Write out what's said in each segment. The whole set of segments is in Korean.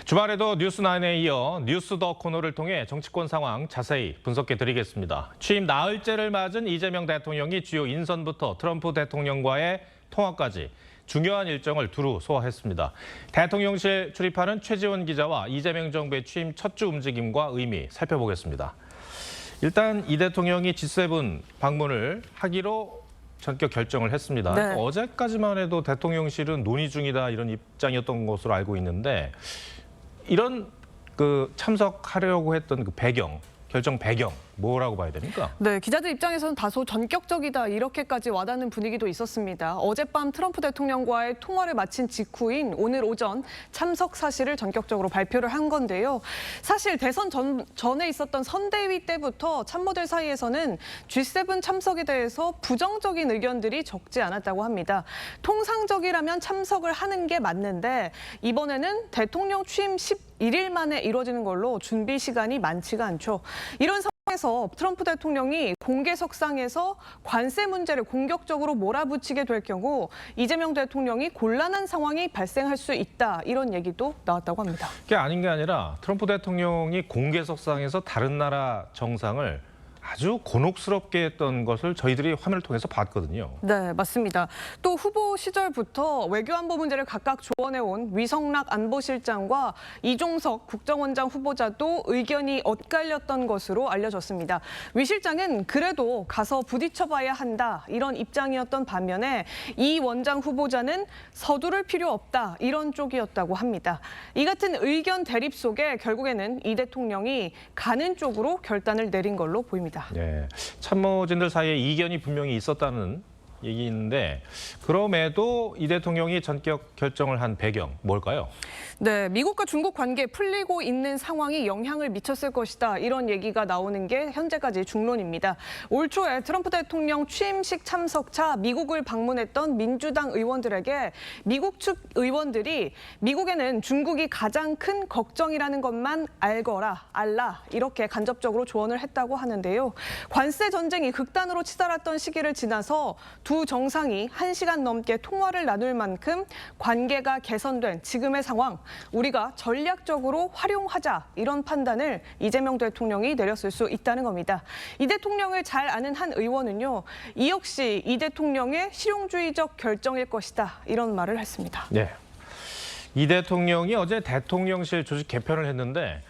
주말에도 뉴스9에 이어 뉴스 더 코너를 통해 정치권 상황 자세히 분석해 드리겠습니다. 취임 나흘째를 맞은 이재명 대통령이 주요 인선부터 트럼프 대통령과의 통화까지 중요한 일정을 두루 소화했습니다. 대통령실 출입하는 최지원 기자와 이재명 정부의 취임 첫 주 움직임과 의미 살펴보겠습니다. 일단 이 대통령이 G7 방문을 하기로 전격 결정을 했습니다. 네. 어제까지만 해도 대통령실은 논의 중이다 이런 입장이었던 것으로 알고 있는데 이런 참석하려고 했던 결정 배경 뭐라고 봐야 됩니까? 네, 기자들 입장에서는 다소 전격적이다 이렇게까지 와닿는 분위기도 있었습니다. 어젯밤 트럼프 대통령과의 통화를 마친 직후인 오늘 오전 참석 사실을 전격적으로 발표를 한 건데요. 사실 대선 전에 있었던 선대위 때부터 참모들 사이에서는 G7 참석에 대해서 부정적인 의견들이 적지 않았다고 합니다. 통상적이라면 참석을 하는 게 맞는데 이번에는 대통령 취임 11일 만에 이루어지는 걸로 준비 시간이 많지가 않죠. 이런 상황에서 트럼프 대통령이 공개석상에서 관세 문제를 공격적으로 몰아붙이게 될 경우 이재명 대통령이 곤란한 상황이 발생할 수 있다. 이런 얘기도 나왔다고 합니다. 그게 아닌 게 아니라 트럼프 대통령이 공개석상에서 다른 나라 정상을 아주 곤혹스럽게 했던 것을 저희들이 화면을 통해서 봤거든요. 네, 맞습니다. 또 후보 시절부터 외교안보 문제를 각각 조언해온 위성락 안보실장과 이종석 국정원장 후보자도 의견이 엇갈렸던 것으로 알려졌습니다. 위 실장은 그래도 가서 부딪혀봐야 한다 이런 입장이었던 반면에 이 원장 후보자는 서두를 필요 없다 이런 쪽이었다고 합니다. 이 같은 의견 대립 속에 결국에는 이 대통령이 가는 쪽으로 결단을 내린 걸로 보입니다. 네, 참모진들 사이에 이견이 분명히 있었다는 얘기인데 그럼에도 이 대통령이 전격 결정을 한 배경 뭘까요? 네, 미국과 중국 관계 풀리고 있는 상황이 영향을 미쳤을 것이다. 이런 얘기가 나오는 게 현재까지 중론입니다. 올 초에 트럼프 대통령 취임식 참석차 미국을 방문했던 민주당 의원들에게 미국 측 의원들이 미국에는 중국이 가장 큰 걱정이라는 것만 알라 이렇게 간접적으로 조언을 했다고 하는데요. 관세 전쟁이 극단으로 치달았던 시기를 지나서 두 정상이 1시간 넘게 통화를 나눌 만큼 관계가 개선된 지금의 상황, 우리가 전략적으로 활용하자 이런 판단을 이재명 대통령이 내렸을 수 있다는 겁니다. 이 대통령을 잘 아는 한 의원은요, 이 역시 이 대통령의 실용주의적 결정일 것이다 이런 말을 했습니다. 네, 이 대통령이 어제 대통령실 조직 개편을 했는데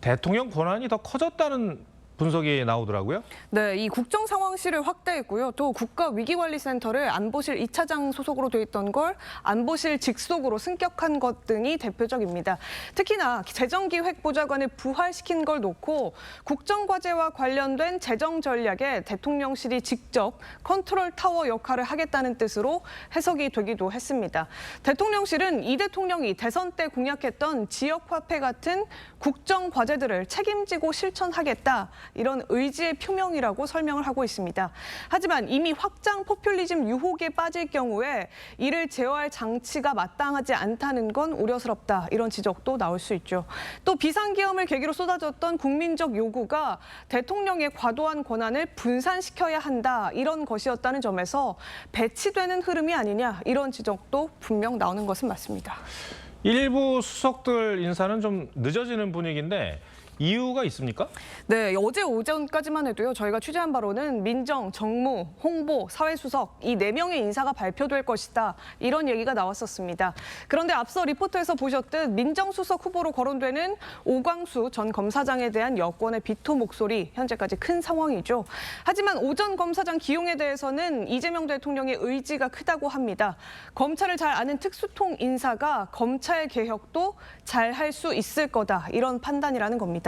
대통령 권한이 더 커졌다는 분석이 나오더라고요. 네, 이 국정상황실을 확대했고요. 또 국가위기관리센터를 안보실 2차장 소속으로 돼 있던 걸 안보실 직속으로 승격한 것 등이 대표적입니다. 특히나 재정기획보좌관을 부활시킨 걸 놓고 국정과제와 관련된 재정 전략에 대통령실이 직접 컨트롤 타워 역할을 하겠다는 뜻으로 해석이 되기도 했습니다. 대통령실은 이 대통령이 대선 때 공약했던 지역화폐 같은 국정과제들을 책임지고 실천하겠다. 이런 의지의 표명이라고 설명을 하고 있습니다. 하지만 이미 확장 포퓰리즘 유혹에 빠질 경우에 이를 제어할 장치가 마땅하지 않다는 건 우려스럽다. 이런 지적도 나올 수 있죠. 또 비상계엄을 계기로 쏟아졌던 국민적 요구가 대통령의 과도한 권한을 분산시켜야 한다. 이런 것이었다는 점에서 배치되는 흐름이 아니냐. 이런 지적도 분명 나오는 것은 맞습니다. 일부 수석들 인사는 좀 늦어지는 분위기인데 이유가 있습니까? 네, 어제 오전까지만 해도요. 저희가 취재한 바로는 민정, 정무, 홍보, 사회수석 이 4명의 인사가 발표될 것이다. 이런 얘기가 나왔었습니다. 그런데 앞서 리포트에서 보셨듯 민정수석 후보로 거론되는 오광수 전 검사장에 대한 여권의 비토 목소리 현재까지 큰 상황이죠. 하지만 오 전 검사장 기용에 대해서는 이재명 대통령의 의지가 크다고 합니다. 검찰을 잘 아는 특수통 인사가 검찰 개혁도 잘 할 수 있을 거다. 이런 판단이라는 겁니다.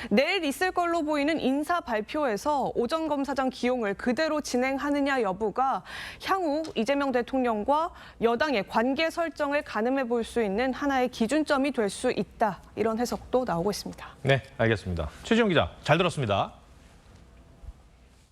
내일 있을 걸로 보이는 인사 발표에서 오 전 검사장 기용을 그대로 진행하느냐 여부가 향후 이재명 대통령과 여당의 관계 설정을 가늠해 볼 수 있는 하나의 기준점이 될 수 있다. 이런 해석도 나오고 있습니다. 네, 알겠습니다. 최지영 기자, 잘 들었습니다.